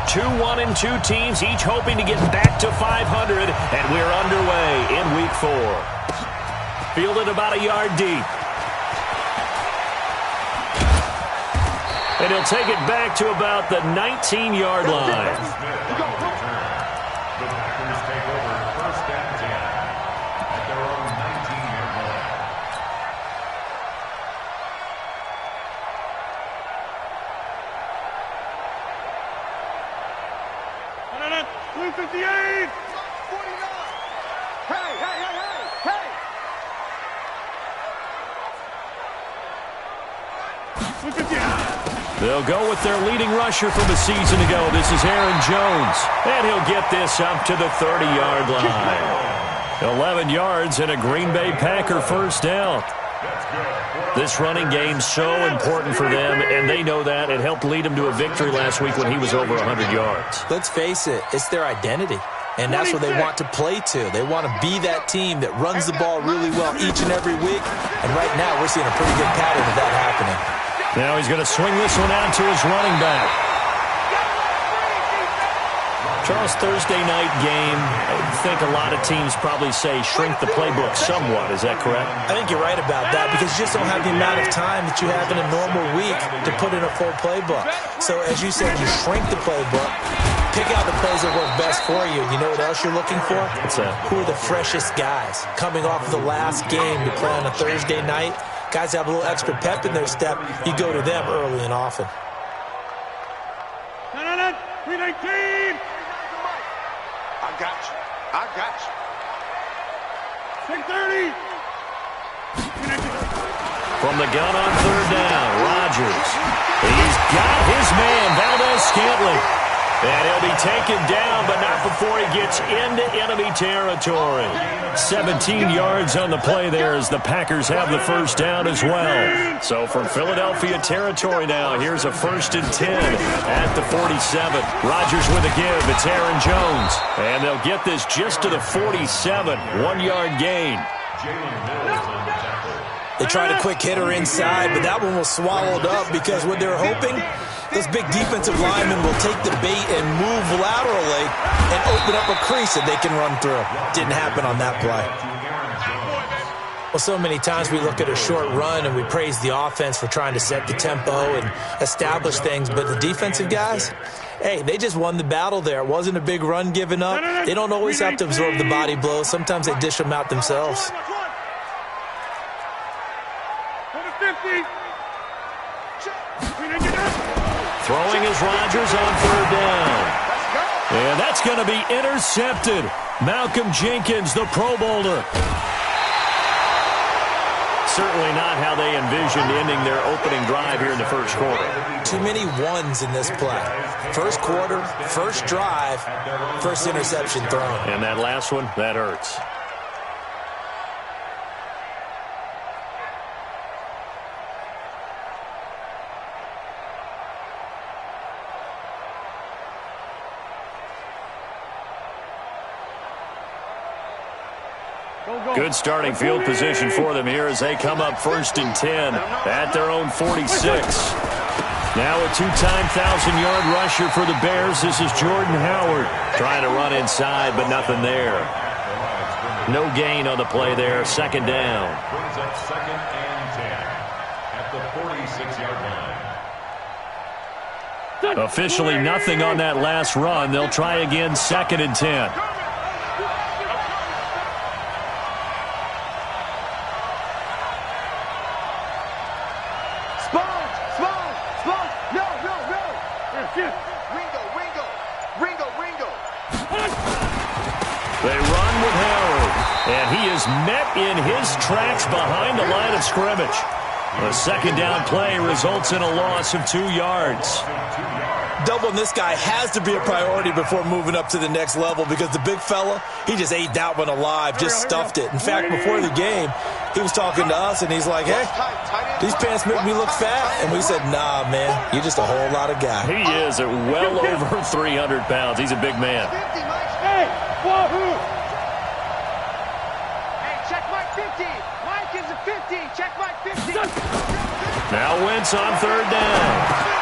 2-1 and 2 teams, each hoping to get back to 500, and we're underway in Week 4. Fielded about a yard deep. And he'll take it back to about the 19-yard line. The Packers take over first and 10 at their own 19-yard line. Louied225. 49. Hey. They'll go with their leading rusher from a season ago. This is Aaron Jones. And he'll get this up to the 30-yard line. 11 yards and a Green Bay Packer first down. This running game's so important for them, and they know that. It helped lead them to a victory last week when he was over 100 yards. Let's face it, it's their identity. And that's what they want to play to. They want to be that team that runs the ball really well each and every week. And right now, we're seeing a pretty good pattern of that happening. Now he's going to swing this one out to his running back. Charles, Thursday night game, I think a lot of teams probably say shrink the playbook somewhat. Is that correct? I think you're right about that because you just don't have the amount of time that you have in a normal week to put in a full playbook. So as you said, you shrink the playbook, pick out the plays that work best for you. You know what else you're looking for? What's that? Who are the freshest guys coming off of the last game to play on a Thursday night? Guys have a little extra pep in their step. You go to them early and often. 319. I got you. 630. From the gun on third down, Rodgers. He's got his man, Valdez-Scantling. And he'll be taken down, but not before he gets into enemy territory. 17 yards on the play there as the Packers have the first down as well. So from Philadelphia territory now, here's a 1st and 10 at the 47. Rodgers with a give. It's Aaron Jones. And they'll get this just to the 47. 1-yard gain. They tried a quick hitter inside, but that one was swallowed up because what they were hoping, those big defensive linemen will take the bait and move laterally and open up a crease that they can run through. Didn't happen on that play. Well, so many times we look at a short run and we praise the offense for trying to set the tempo and establish things, but the defensive guys, hey, they just won the battle there. It wasn't a big run given up. They don't always have to absorb the body blows. Sometimes they dish them out themselves. 50. Throwing is Rodgers on third down. And that's going to be intercepted. Malcolm Jenkins, the Pro Bowler. Certainly not how they envisioned ending their opening drive here in the first quarter. Too many ones in this play. First quarter, first drive, first interception thrown. And that last one, that hurts. Good starting field position for them here as they come up 1st and 10 at their own 46. Now a two-time 1,000-yard rusher for the Bears. This is Jordan Howard trying to run inside, but nothing there. No gain on the play there. 2nd down. Brings up 2nd and 10 at the 46-yard line. Officially nothing on that last run. They'll try again 2nd and 10. They run with Howard, and he is met in his tracks behind the line of scrimmage. A 2nd down play results in a loss of 2 yards. Doubling this guy has to be a priority before moving up to the next level because the big fella, he just ate that one alive, just stuffed it. In fact, before the game, he was talking to us, and he's like, hey, these pants make me look fat. And we said, nah, man, you're just a whole lot of guy. He is at well over 300 pounds. He's a big man. Hey, wahoo! Hey, check Mike 50. Mike is a 50. Check Mike 50. Now Wentz on 3rd down.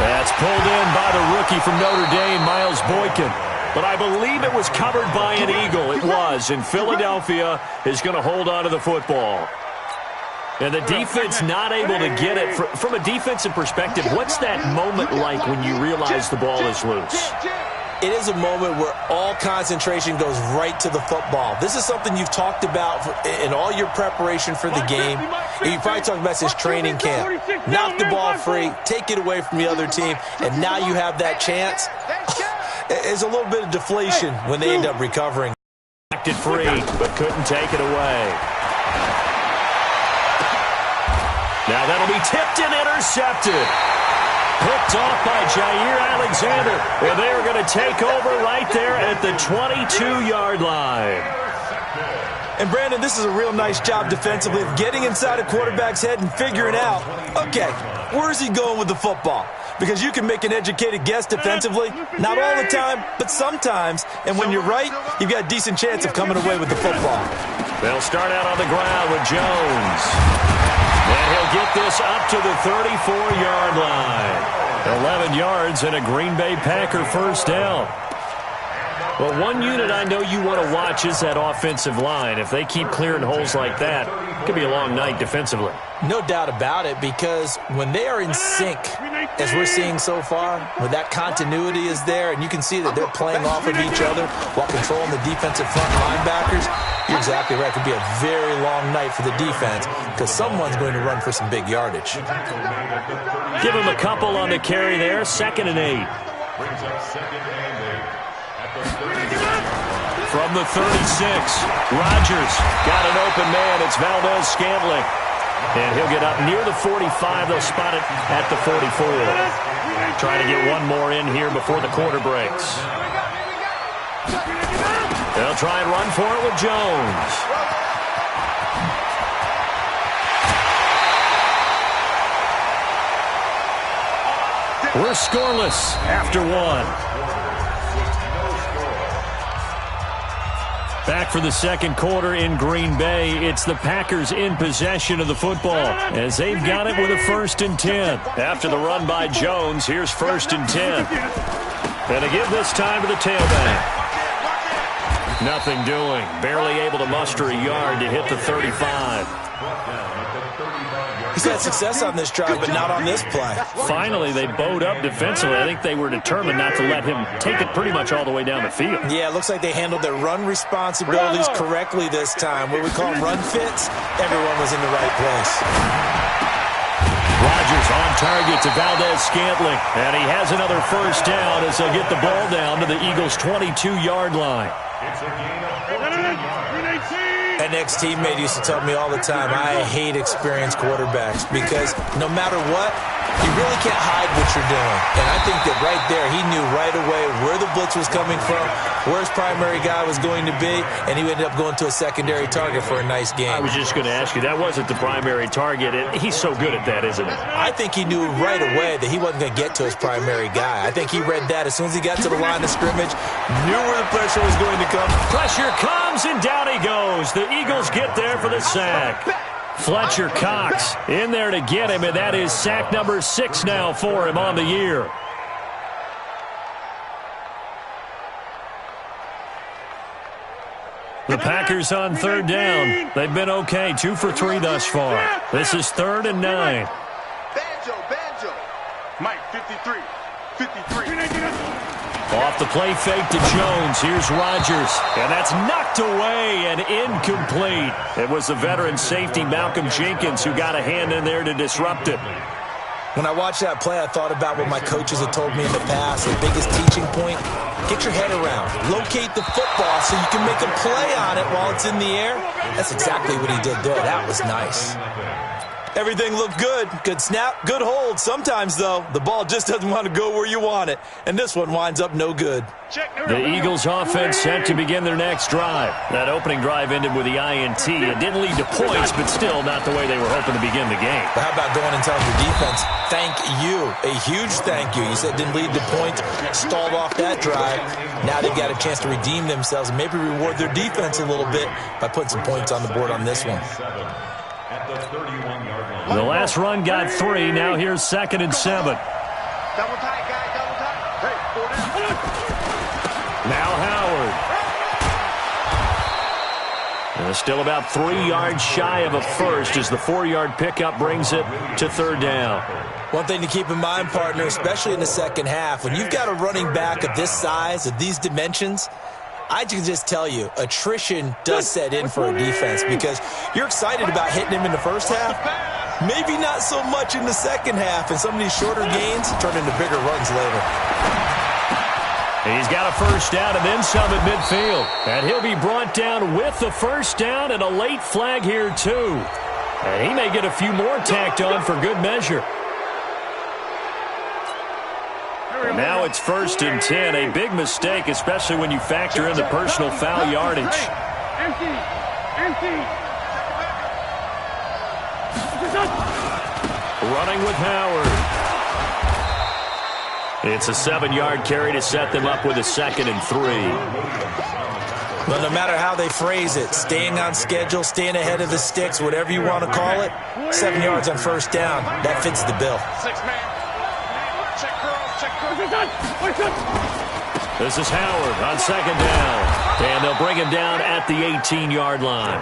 That's pulled in by the rookie from Notre Dame, Miles Boykin. But I believe it was covered by an Eagle. It was, and Philadelphia is going to hold on to the football. And the defense not able to get it. From a defensive perspective, what's that moment like when you realize the ball is loose? It is a moment where all concentration goes right to the football. This is something you've talked about in all your preparation for the game. And you probably talked about this training camp. Knock the ball free, take it away from the other team, and now you have that chance. There's a little bit of deflation when they end up recovering. Acted free, but couldn't take it away. Now that'll be tipped and intercepted. Picked off by Jair Alexander. And they're going to take over right there at the 22-yard line. And, Brandon, this is a real nice job defensively of getting inside a quarterback's head and figuring out, okay, where's he going with the football? Because you can make an educated guess defensively. Not all the time, but sometimes. And when you're right, you've got a decent chance of coming away with the football. They'll start out on the ground with Jones. And he'll get this up to the 34-yard line. 11 yards and a Green Bay Packer first down. Well, one unit I know you want to watch is that offensive line. If they keep clearing holes like that, it could be a long night defensively. No doubt about it, because when they are in sync, as we're seeing so far, when that continuity is there, and you can see that they're playing off of each other while controlling the defensive front linebackers, you're exactly right. It could be a very long night for the defense because someone's going to run for some big yardage. Give him a couple on the carry there. 2nd and 8. Brings up 2nd and 8 at the 36. From the 36, Rodgers got an open man. It's Valdez-Scantling. And he'll get up near the 45. They'll spot it at the 44. Trying to get one more in here before the quarter breaks. They'll try and run for it with Jones. We're scoreless after one. Back for the second quarter in Green Bay. It's the Packers in possession of the football as they've got it with a 1st and 10. After the run by Jones, here's 1st and 10. And to give this time to the tailback. Nothing doing. Barely able to muster a yard to hit the 35. He's had success on this drive, but not on this play. Finally, they bowed up defensively. I think they were determined not to let him take it pretty much all the way down the field. Yeah, it looks like they handled their run responsibilities correctly this time. What we call them run fits, everyone was in the right place. Rodgers on target to Valdez-Scantling, and he has another first down as they'll get the ball down to the Eagles' 22-yard line. It's a gain of 14 yards. An ex-teammate used to tell me all the time, I hate experienced quarterbacks because no matter what, you really can't hide what you're doing. And I think that right there, he knew right away where the blitz was coming from, where his primary guy was going to be, and he ended up going to a secondary target for a nice game. I was just going to ask you, that wasn't the primary target. He's so good at that, isn't he? I think he knew right away that he wasn't going to get to his primary guy. I think he read that as soon as he got to the line of scrimmage, knew where the pressure was going to come. Pressure comes, and down he goes. The Eagles get there for the sack. Fletcher Cox in there to get him, and that is sack number 6 now for him on the year. The Packers on 3rd down. They've been okay, 2 for 3 thus far. This is 3rd and 9. Banjo. Mike, 53. Off the play fake to Jones. Here's Rodgers. And that's knocked away and incomplete. It was the veteran safety Malcolm Jenkins who got a hand in there to disrupt it. When I watched that play, I thought about what my coaches had told me in the past. The biggest teaching point, get your head around. Locate the football so you can make a play on it while it's in the air. That's exactly what he did there. That was nice. Everything looked good. Good snap, good hold. Sometimes, though, the ball just doesn't want to go where you want it. And this one winds up no good. The Eagles offense set to begin their next drive. That opening drive ended with the INT. It didn't lead to points, but still not the way they were hoping to begin the game. But how about going and telling your defense, thank you. A huge thank you. You said it didn't lead to points, stalled off that drive. Now they've got a chance to redeem themselves and maybe reward their defense a little bit by putting some points on the board on this one. At the 31-yard line. The last run got 3. Now here's 2nd and 7. Double tight, guys, double tight. Hey, 40. Now Howard. Still about 3 yards shy of a first as the 4-yard pickup brings it to third down. One thing to keep in mind, partner, especially in the second half, when you've got a running back of this size, of these dimensions, I can just tell you, attrition does set in for a defense because you're excited about hitting him in the first half. Maybe not so much in the second half, and some of these shorter gains turn into bigger runs later. He's got a first down and then some at midfield. And he'll be brought down with the first down and a late flag here, too. And he may get a few more tacked on for good measure. And now it's 1st and 10. A big mistake, especially when you factor in the personal foul yardage. Empty. Running with Howard. It's a 7-yard carry to set them up with a 2nd and 3. Well, no matter how they phrase it, staying on schedule, staying ahead of the sticks, whatever you want to call it, 7 yards on first down, that fits the bill. 6-man. Check curl. This is Howard on 2nd down. And they'll bring him down at the 18-yard line.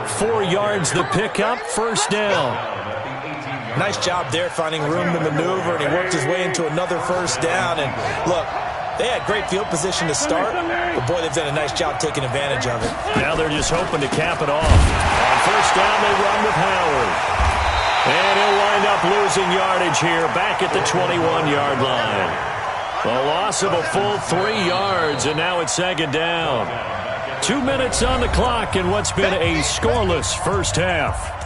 4 yards the pickup, first down. Nice job there finding room to maneuver, and he worked his way into another first down. And look, they had great field position to start, but boy, they've done a nice job taking advantage of it. Now they're just hoping to cap it off. On first down, they run with Howard. And he'll wind up losing yardage here back at the 21-yard line. A loss of a full 3 yards, and now it's 2nd down. 2 minutes on the clock in what's been a scoreless first half.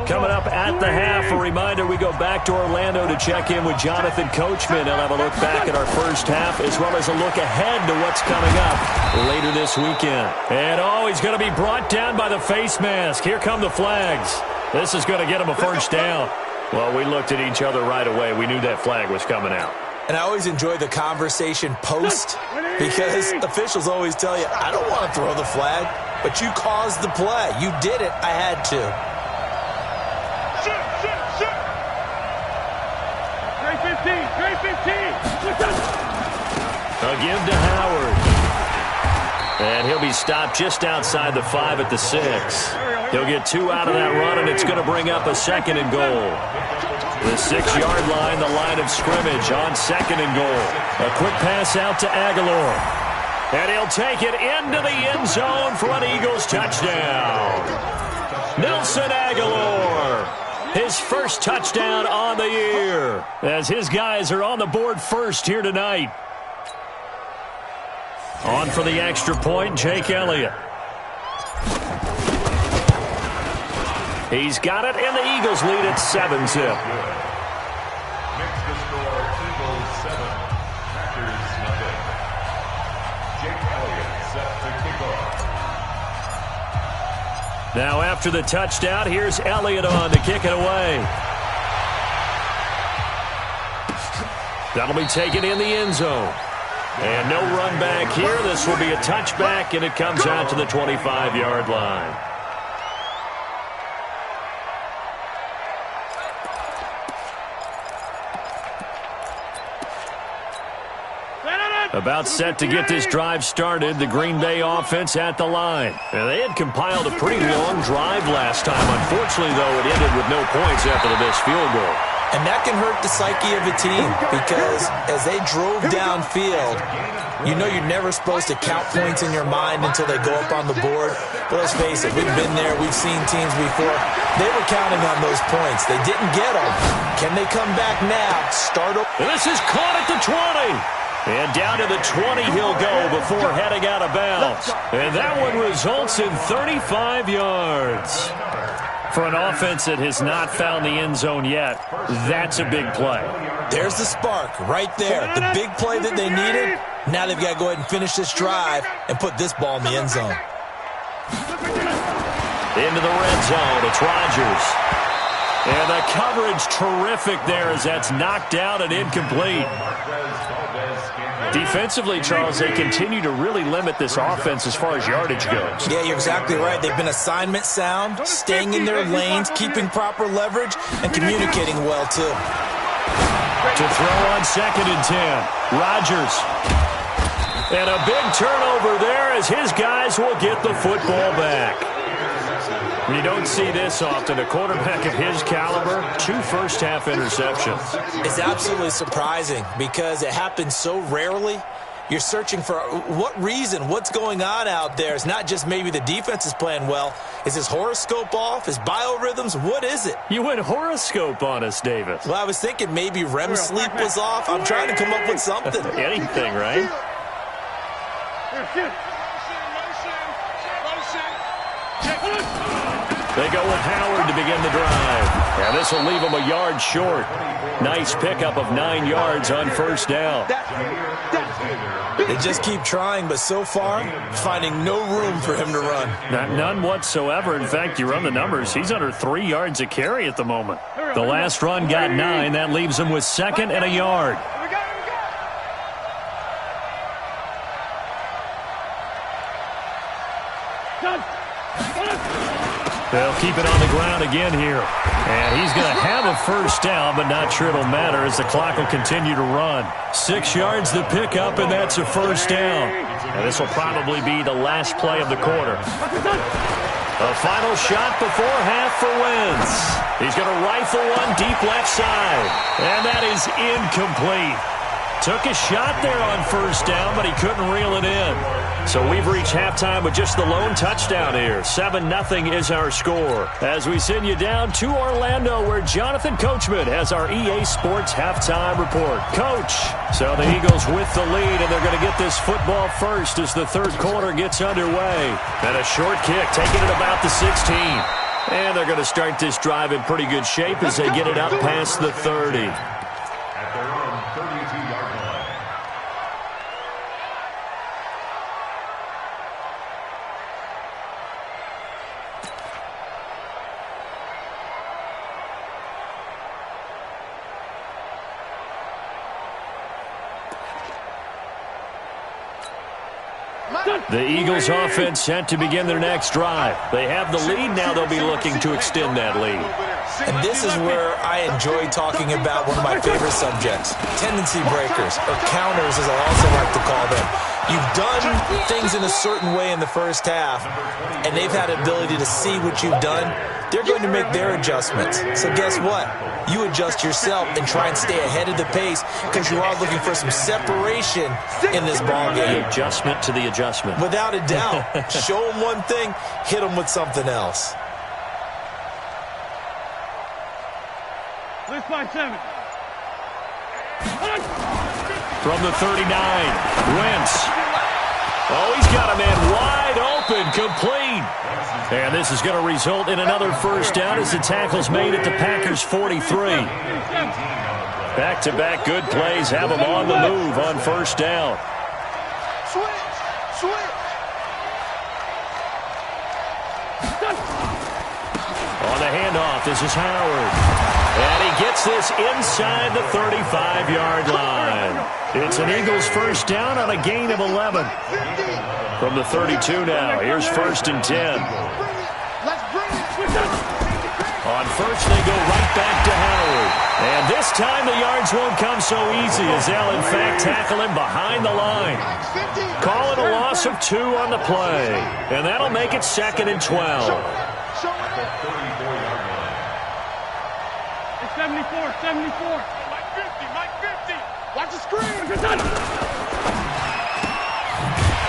Coming up at the half, a reminder, we go back to Orlando to check in with Jonathan Coachman. He'll have a look back at our first half as well as a look ahead to what's coming up later this weekend. And he's going to be brought down by the face mask. Here come the flags. This is going to get him a first down. Well, we looked at each other right away. We knew that flag was coming out. And I always enjoy the conversation post because officials always tell you, I don't want to throw the flag, but you caused the play. You did it. I had to. Great 15. A give to Howard. And he'll be stopped just outside the 5 at the 6. He'll get 2 out of that run, and it's going to bring up a 2nd and goal. The 6-yard line, the line of scrimmage on 2nd and goal. A quick pass out to Aguilar. And he'll take it into the end zone for an Eagles touchdown. Nelson Aguilar. His first touchdown on the year as his guys are on the board first here tonight. On for the extra point, Jake Elliott. He's got it, and the Eagles lead at 7-zip. Makes the score Eagles 7, Packers nothing. Jake Elliott set to kick off. Now after the touchdown, here's Elliott on to kick it away. That'll be taken in the end zone. And no run back here. This will be a touchback, and it comes out to the 25-yard line. About set to get this drive started, the Green Bay offense at the line. And they had compiled a pretty long drive last time. Unfortunately, though, it ended with no points after the missed field goal. And that can hurt the psyche of a team because as they drove downfield, you know you're never supposed to count points in your mind until they go up on the board. But let's face it, we've been there, we've seen teams before. They were counting on those points. They didn't get them. Can they come back now? Start over. This is caught at the 20. And down to the 20 he'll go before heading out of bounds. And that one results in 35 yards. For an offense that has not found the end zone yet, that's a big play. There's the spark right there. The big play that they needed. Now they've got to go ahead and finish this drive and put this ball in the end zone. Into the red zone. It's Rodgers. And the coverage terrific there as that's knocked down and incomplete. Defensively, Charles, they continue to really limit this offense as far as yardage goes. Yeah, you're exactly right. They've been assignment sound, staying in their lanes, keeping proper leverage, and communicating well, too. To throw on 2nd and 10. Rodgers. And a big turnover there as his guys will get the football back. You don't see this often. A quarterback of his caliber, 2 first-half interceptions. It's absolutely surprising because it happens so rarely. You're searching for what reason, what's going on out there. It's not just maybe the defense is playing well. Is his horoscope off? His biorhythms? What is it? You went horoscope on us, Davis. Well, I was thinking maybe REM sleep was off. I'm trying to come up with something. Anything, right? They go with Howard to begin the drive. And this will leave them a yard short. Nice pickup of 9 yards on first down. They just keep trying, but so far, finding no room for him to run. None whatsoever. In fact, you run the numbers. He's under 3 yards a carry at the moment. The last run got 9. That leaves him with 2nd and a yard. They'll keep it on the ground again here. And he's going to have a first down, but not sure it'll matter as the clock will continue to run. 6 yards the pickup, and that's a first down. And this will probably be the last play of the quarter. A final shot before half for Wentz. He's going to rifle one deep left side. And that is incomplete. Took a shot there on first down, but he couldn't reel it in. So we've reached halftime with just the lone touchdown here. 7-0 is our score. As we send you down to Orlando, where Jonathan Coachman has our EA Sports halftime report. Coach, so the Eagles with the lead, and they're going to get this football first as the third quarter gets underway. And a short kick, taking it about the 16. And they're going to start this drive in pretty good shape as they get it up past the 30. At their own 32-yard line. The Eagles offense set to begin their next drive. They have the lead. Now they'll be looking to extend that lead. And this is where I enjoy talking about one of my favorite subjects, tendency breakers, or counters as I also like to call them. You've done things in a certain way in the first half, and they've had the ability to see what you've done. They're going to make their adjustments. So guess what? You adjust yourself and try and stay ahead of the pace because you are looking for some separation in this ballgame. The adjustment to the adjustment. Without a doubt. Show them one thing, hit them with something else. Let's find 7. From the 39, Wentz. Oh, he's got a man wide open, complete. And this is going to result in another first down as the tackle's made at the Packers' 43. Back-to-back good plays have them on the move on first down. Switch. On the handoff, this is Howard. And he gets this inside the 35-yard line. It's an Eagles first down on a gain of 11. From the 32 now, here's 1st and 10. On first, they go right back to Howard. And this time the yards won't come so easy as they'll, in fact, tackle him behind the line. Call it a loss of 2 on the play. And that'll make it 2nd and 12. 74. Mike 50. Watch the screen.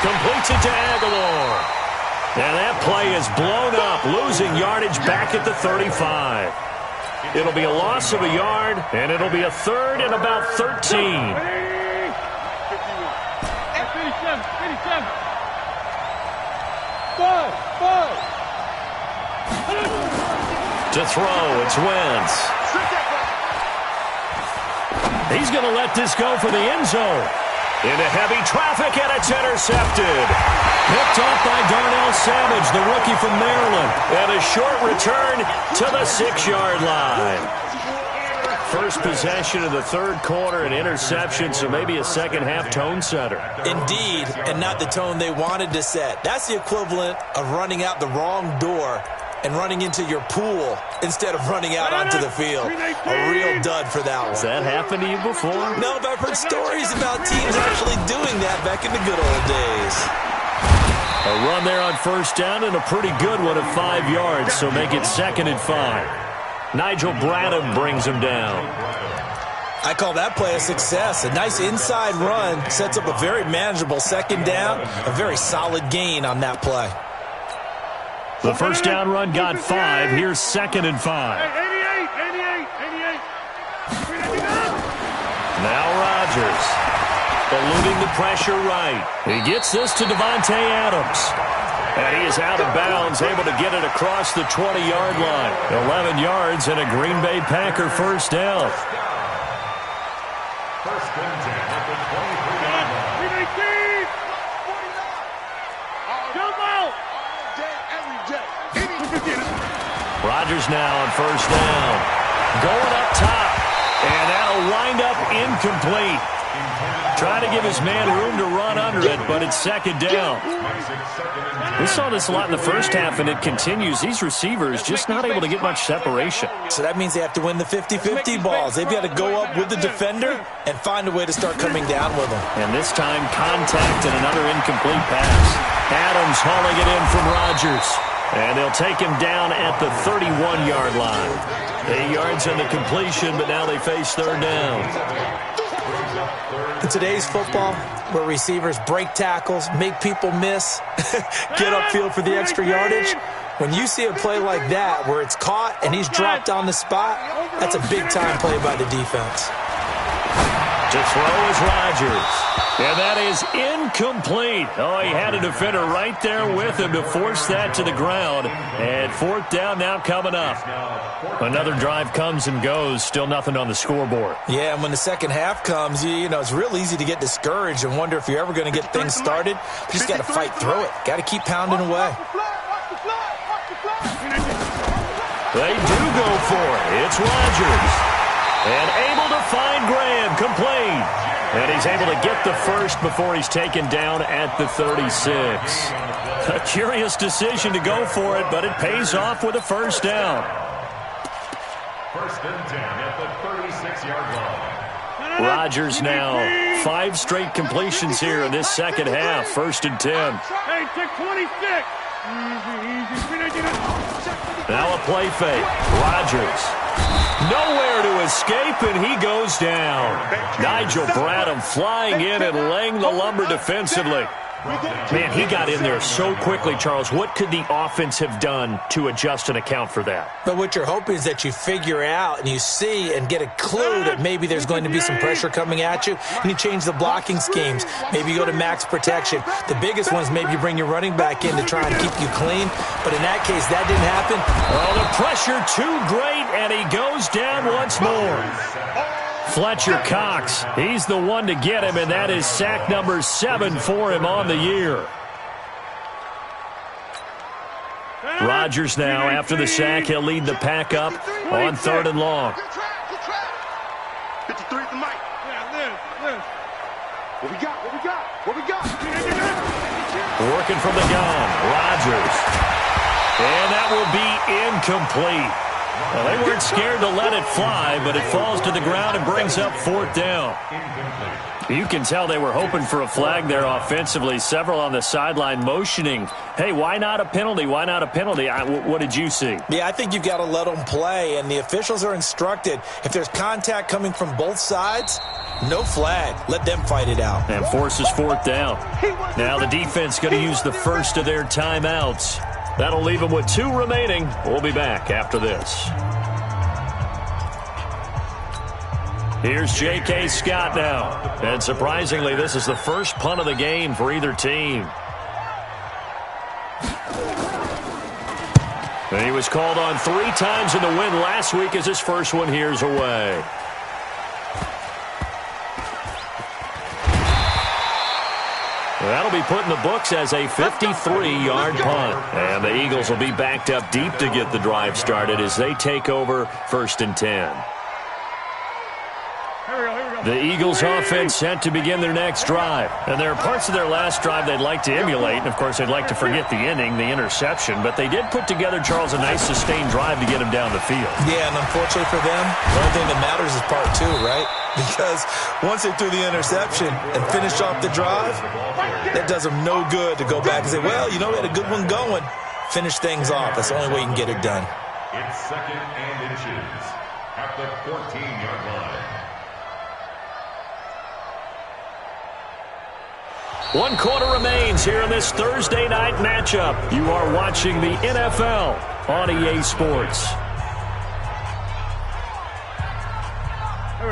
Completes it to Aguilar. And that play is blown up, losing yardage back at the 35. It'll be a loss of a yard, and it'll be a 3rd and about 13. 57. To throw, it's Wentz. He's going to let this go for the end zone. Into heavy traffic, and it's intercepted. Picked off by Darnell Savage, the rookie from Maryland. And a short return to the 6-yard line. First possession of the third quarter, an interception, so maybe a second-half tone setter. Indeed, and not the tone they wanted to set. That's the equivalent of running out the wrong door and running into your pool instead of running out onto the field. A real dud for that one. Has that happened to you before? No, but I've heard stories about teams actually doing that back in the good old days. A run there on first down and a pretty good one at 5 yards, so make it 2nd and 5. Nigel Bradham brings him down. I call that play a success. A nice inside run sets up a very manageable second down, a very solid gain on that play. The first down run got 5. Here's 2nd and 5. 88. Now Rodgers, eluding the pressure right. He gets this to Devontae Adams. And he is out of bounds, able to get it across the 20-yard line. 11 yards and a Green Bay Packer first down. First and 10 at the 23-yard line. Jump out. Rodgers now on first down. Going up top. And that'll wind up incomplete. Trying to give his man room to run under it, but it's second down. We saw this a lot in the first half, and it continues. These receivers just not able to get much separation. So that means they have to win the 50-50 balls. They've got to go up with the defender and find a way to start coming down with them. And this time, contact and another incomplete pass. Adams hauling it in from Rodgers. And they'll take him down at the 31-yard line. 8 yards on the completion, but now they face third down. In today's football, where receivers break tackles, make people miss, get upfield for the extra yardage, when you see a play like that where it's caught and he's dropped on the spot, that's a big-time play by the defense. To throw is Rodgers. And that is incomplete. Oh, he had a defender right there with him to force that to the ground. And fourth down now coming up. Another drive comes and goes. Still nothing on the scoreboard. Yeah, and when the second half comes, you know, it's real easy to get discouraged and wonder if you're ever going to get things started. You just got to fight through it. Got to keep pounding away. They do go for it. It's Rodgers. And able to find Graham, complete. And he's able to get the first before he's taken down at the 36. A curious decision to go for it, but it pays off with a first down. First and 10 at the 36-yard line. Rodgers now 5 straight completions here in this second half. First and 10. Hey, take 26. Easy. Now a play fake. Rodgers. Nowhere to escape, and he goes down. Nigel Bradham flying in and laying the lumber defensively. Man, he got in there so quickly, Charles. What could the offense have done to adjust and account for that? But what you're hoping is that you figure out and you see and get a clue that maybe there's going to be some pressure coming at you, and you change the blocking schemes. Maybe you go to max protection. The biggest one is maybe you bring your running back in to try and keep you clean. But in that case, that didn't happen. Oh, the pressure too great, and he goes down once more. Fletcher Cox, he's the one to get him, and that is sack number 7 for him on the year. Rodgers now, after the sack, he'll lead the pack up on 3rd and long. 53 at the mic. Yeah, What we got? Working from the gun, Rodgers. And that will be incomplete. Well, they weren't scared to let it fly, but it falls to the ground and brings up 4th down. You can tell they were hoping for a flag there offensively. Several on the sideline motioning, hey, why not a penalty? Why not a penalty? What did you see? Yeah, I think you've got to let them play, and the officials are instructed. If there's contact coming from both sides, no flag. Let them fight it out. And forces 4th down. Now the defense going to use the first of their timeouts. That'll leave them with 2 remaining. We'll be back after this. Here's J.K. Scott now. And surprisingly, this is the first punt of the game for either team. And he was called on 3 times in the win last week as his first one here's away. That'll be put in the books as a 53-yard punt. And the Eagles will be backed up deep to get the drive started as they take over 1st and 10. The Eagles offense set to begin their next drive. And there are parts of their last drive they'd like to emulate. And, of course, they'd like to forget the ending, the interception. But they did put together, Charles, a nice sustained drive to get him down the field. Yeah, and unfortunately for them, the only thing that matters is part 2, right? Because once they threw the interception and finished off the drive, that does them no good to go back and say, well, you know, we had a good one going. Finish things off. That's the only way you can get it done. It's 2nd and inches at the 14-yard line. 1 quarter remains here in this Thursday night matchup. You are watching the NFL on EA Sports.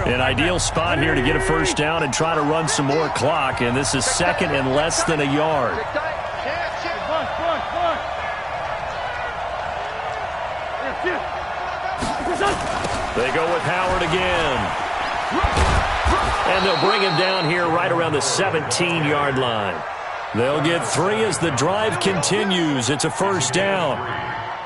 An ideal spot here to get a first down and try to run some more clock, and this is 2nd and less than a yard. They go with Howard again. And they'll bring him down here right around the 17-yard line. They'll get 3 as the drive continues. It's a first down.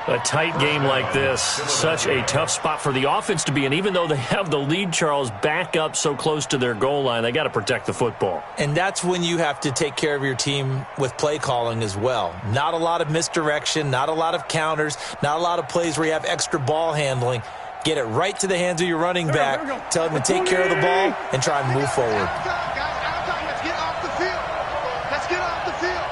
A tight game like this, such a tough spot for the offense to be in. Even though they have the lead, Charles, back up so close to their goal line, they got to protect the football. And that's when you have to take care of your team with play calling as well. Not a lot of misdirection, not a lot of counters, not a lot of plays where you have extra ball handling. Get it right to the hands of your running back. Tell him to take care of the ball and try and move forward. Let's get off the field. Let's get off the field.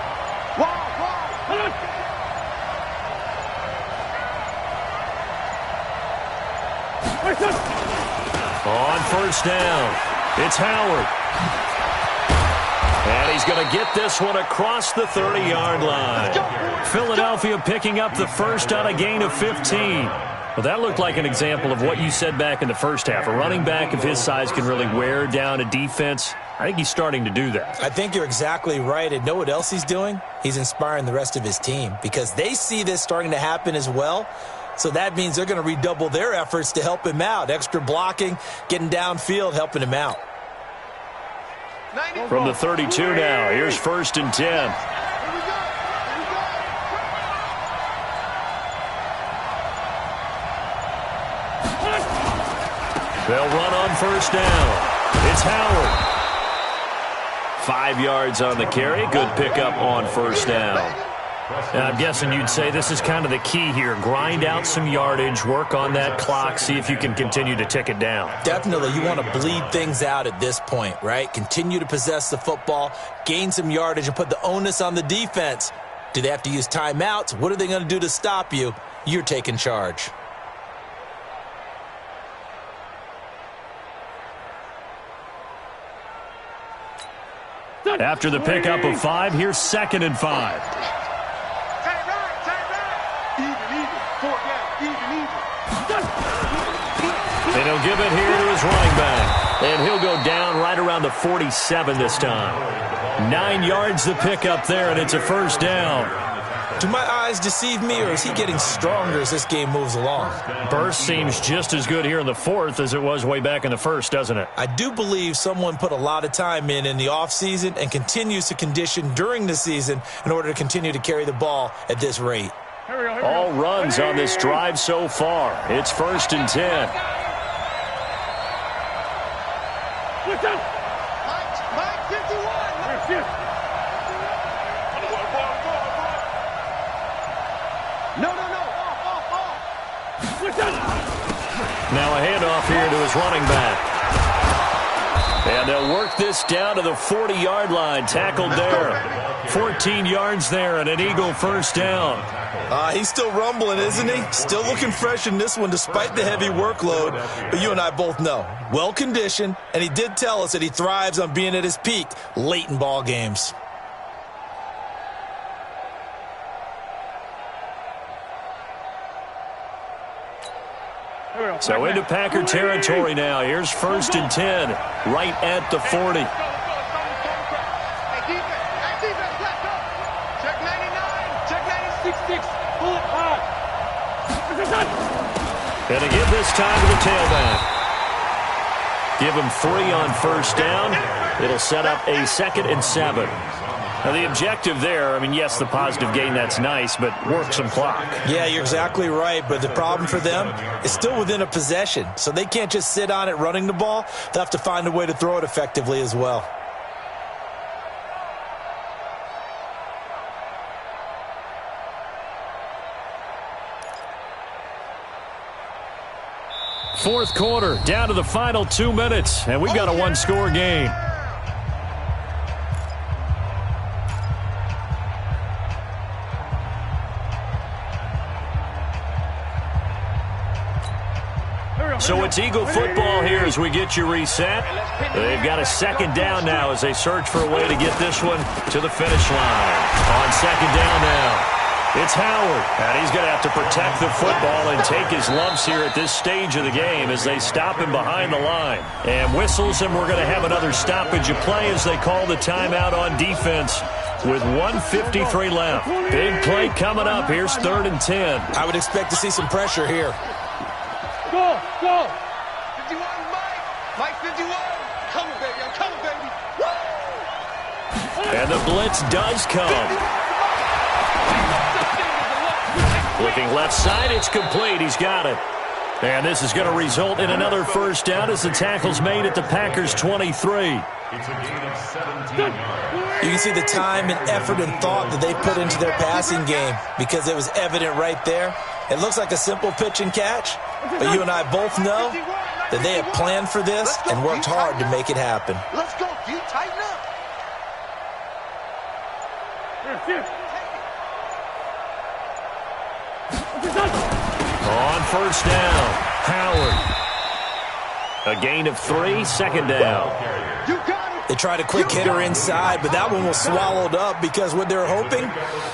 On first down, it's Howard. And he's going to get this one across the 30-yard line. Philadelphia picking up the first on a gain of 15. Well, that looked like an example of what you said back in the first half. A running back of his size can really wear down a defense. I think he's starting to do that. I think you're exactly right. And know what else he's doing? He's inspiring the rest of his team because they see this starting to happen as well. So that means they're going to redouble their efforts to help him out. Extra blocking, getting downfield, helping him out. From the 32 now, here's 1st and 10. They'll run on first down. It's Howard. 5 yards on the carry. Good pickup on first down. And I'm guessing you'd say this is kind of the key here. Grind out some yardage, work on that clock, see if you can continue to tick it down. Definitely. You want to bleed things out at this point, right? Continue to possess the football, gain some yardage, and put the onus on the defense. Do they have to use timeouts? What are they going to do to stop you? You're taking charge. After the pickup of 5, here's 2nd and 5. And he'll give it here to his running back. And he'll go down right around the 47 this time. 9 yards the pickup there, and it's a first down. Do my eyes deceive me, or is he getting stronger as this game moves along? Burst seems just as good here in the 4th as it was way back in the 1st, doesn't it? I do believe someone put a lot of time in the offseason and continues to condition during the season in order to continue to carry the ball at this rate. All runs on this drive so far. It's 1st and 10. Mike 51. No. Now a handoff here to his running back. And they'll work this down to the 40-yard line. Tackled there. 14 yards there and an Eagle first down. He's still rumbling, isn't he? Still looking fresh in this one despite the heavy workload. But you and I both know, well-conditioned, and he did tell us that he thrives on being at his peak late in ball games. So into Packer territory now. Here's 1st and 10, right at the 40. Check 99. Check 96. Pull it hard. And to give this time to the tailback. Give him 3 on first down. It'll set up a 2nd and 7. Now, the objective there, I mean, yes, the positive gain, that's nice, but work some clock. Yeah, you're exactly right, but the problem for them is still within a possession, so they can't just sit on it running the ball. They'll have to find a way to throw it effectively as well. Fourth quarter, down to the final 2 minutes, and we've got a one-score game. So it's Eagle football here as we get you reset. They've got a second down now as they search for a way to get this one to the finish line. On second down now, it's Howard, and he's going to have to protect the football and take his lumps here at this stage of the game as they stop him behind the line. And whistles, and we're going to have another stoppage of play as they call the timeout on defense with 1:53 left. Big play coming up. Here's 3rd and 10. I would expect to see some pressure here. Go, go. 51, Mike 51. Come on, baby. I'm coming, baby. Woo! And the blitz does come. Looking left side, it's complete. He's got it. And this is going to result in another first down as the tackle's made at the Packers' 23. It's a gain of 17 yards. You can see the time and effort and thought that they put into their passing game because it was evident right there. It looks like a simple pitch and catch, but you and I both know that they have planned for this and worked hard to make it happen. Let's go, D. Tighten up. On first down, Howard. A gain of 3, second down. You got it. They tried a quick hitter inside, but that one was swallowed up because what they're hoping,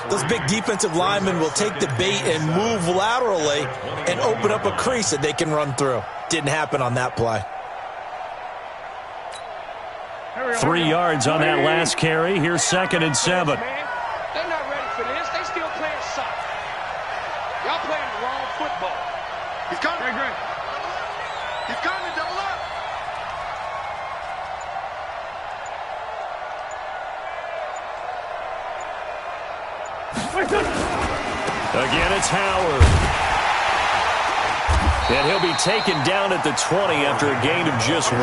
those big defensive linemen will take the bait and move laterally and open up a crease that they can run through. Didn't happen on that play. 3 yards on that last carry. Here's 2nd and 7. They're not ready for this. They still playing soccer. Y'all playing the wrong football. He's coming. Great. He's coming. Double up. Again, it's Howard. And he'll be taken down at the 20 after a gain of just 1.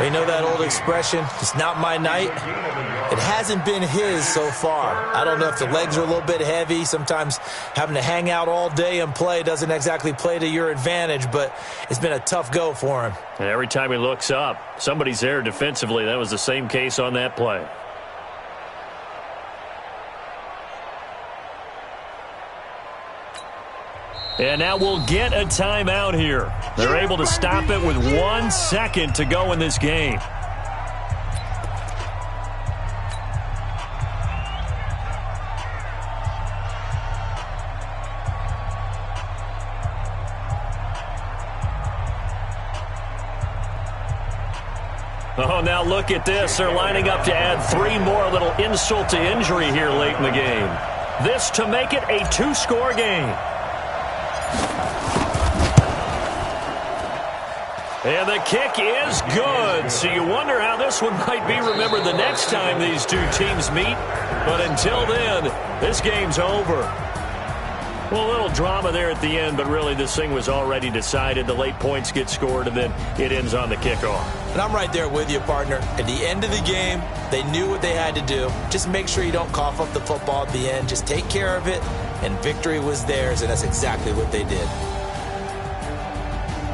You know that old expression, it's not my night? It hasn't been his so far. I don't know if the legs are a little bit heavy. Sometimes having to hang out all day and play doesn't exactly play to your advantage, but it's been a tough go for him. And every time he looks up, somebody's there defensively. That was the same case on that play. And now we'll get a timeout here. They're able to stop it with 1 second to go in this game. Oh, now look at this. They're lining up to add 3 more, little insult to injury here late in the game. This to make it a 2-score game. And the kick is good. So you wonder how this one might be remembered the next time these two teams meet. But until then, this game's over. Well, a little drama there at the end, but really this thing was already decided. The late points get scored, and then it ends on the kickoff. And I'm right there with you, partner. At the end of the game, they knew what they had to do. Just make sure you don't cough up the football at the end. Just take care of it, and victory was theirs, and that's exactly what they did.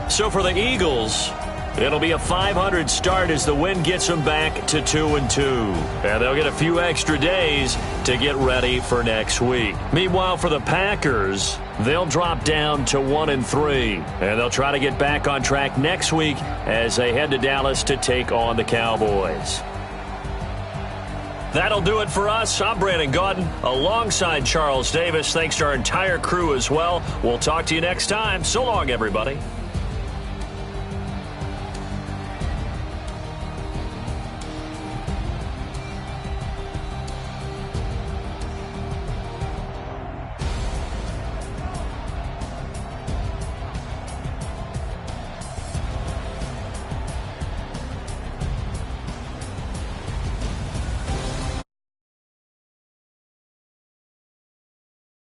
So for the Eagles, it'll be a 500 start as the win gets them back to 2-2. And they'll get a few extra days to get ready for next week. Meanwhile, for the Packers, they'll drop down to 1-3. And they'll try to get back on track next week as they head to Dallas to take on the Cowboys. That'll do it for us. I'm Brandon Gaudin alongside Charles Davis. Thanks to our entire crew as well. We'll talk to you next time. So long, everybody.